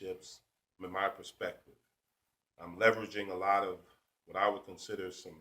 relationships from my perspective. I'm leveraging a lot of what I would consider some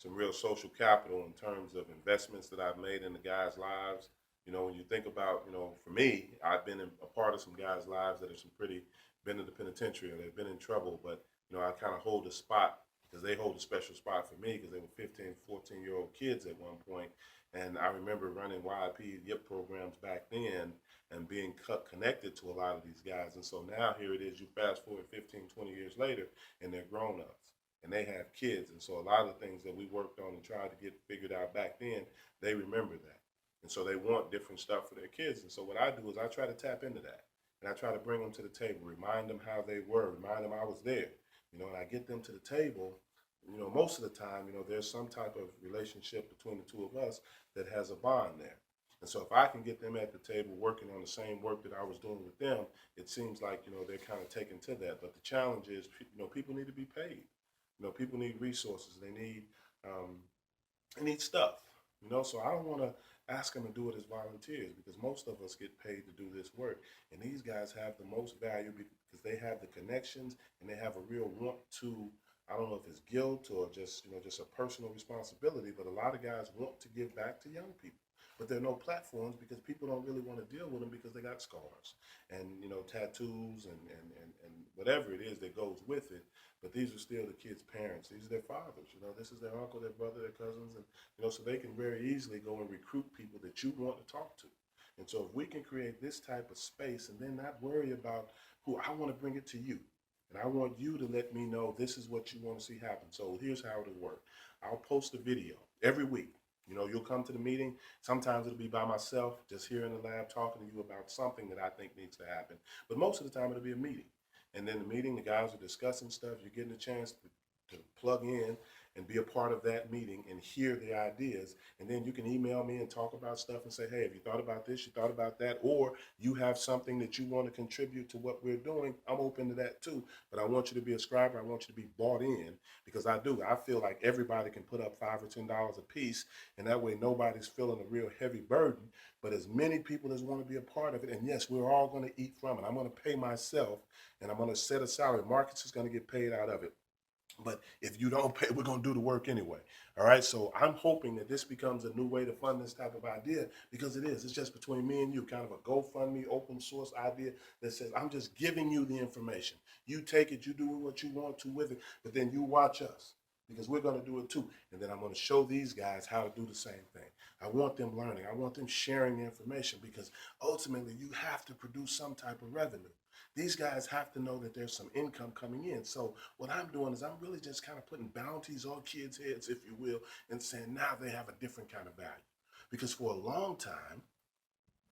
real social capital in terms of investments that I've made in the guys' lives. You know, when you think about, for me, I've been a part of some guys' lives that are some pretty been in the penitentiary or they've been in trouble, but I kind of hold a spot because they hold a special spot for me because they were 15, 14-year-old kids at one point. And I remember running YP YIP programs back then and being connected to a lot of these guys. And so now here it is, you fast forward 15, 20 years later, and they're grown ups and they have kids. And so a lot of the things that we worked on and tried to get figured out back then, they remember that. And so they want different stuff for their kids. And so what I do is I try to tap into that. And I try to bring them to the table, remind them how they were, remind them I was there, and I get them to the table. Most of the time, there's some type of relationship between the two of us that has a bond there. And so if I can get them at the table working on the same work that I was doing with them, it seems like, they're kind of taken to that. But the challenge is, people need to be paid. People need resources. Um, they need stuff, so I don't want to ask them to do it as volunteers because most of us get paid to do this work. And these guys have the most value because they have the connections and they have a real want to, I don't know if it's guilt or just a personal responsibility, but a lot of guys want to give back to young people. But there are no platforms because people don't really want to deal with them because they got scars and, tattoos and whatever it is that goes with it. But these are still the kids' parents. These are their fathers. This is their uncle, their brother, their cousins. And, so they can very easily go and recruit people that you want to talk to. And so if we can create this type of space and then not worry about who, I want to bring it to you. And I want you to let me know this is what you want to see happen. So here's how it'll work. I'll post a video every week. You'll come to the meeting. Sometimes it'll be by myself, just here in the lab talking to you about something that I think needs to happen. But most of the time it'll be a meeting. And then the meeting, the guys are discussing stuff. You're getting a chance to plug in and be a part of that meeting and hear the ideas. And then you can email me and talk about stuff and say, hey, have you thought about this? You thought about that? Or you have something that you want to contribute to what we're doing. I'm open to that too. But I want you to be a subscriber. I want you to be bought in because I do. I feel like everybody can put up $5 or $10 a piece. And that way nobody's feeling a real heavy burden. But as many people as want to be a part of it, and yes, we're all going to eat from it. I'm going to pay myself and I'm going to set a salary. Marcus is going to get paid out of it. But if you don't pay, we're going to do the work anyway. All right. So I'm hoping that this becomes a new way to fund this type of idea because it is. It's just between me and you, kind of a GoFundMe open source idea that says, I'm just giving you the information. You take it, you do what you want to with it, but then you watch us because we're going to do it too. And then I'm going to show these guys how to do the same thing. I want them learning. I want them sharing the information because ultimately you have to produce some type of revenue. These guys have to know that there's some income coming in. So what I'm doing is I'm really just kind of putting bounties on kids' heads, if you will, and saying now they have a different kind of value. Because for a long time,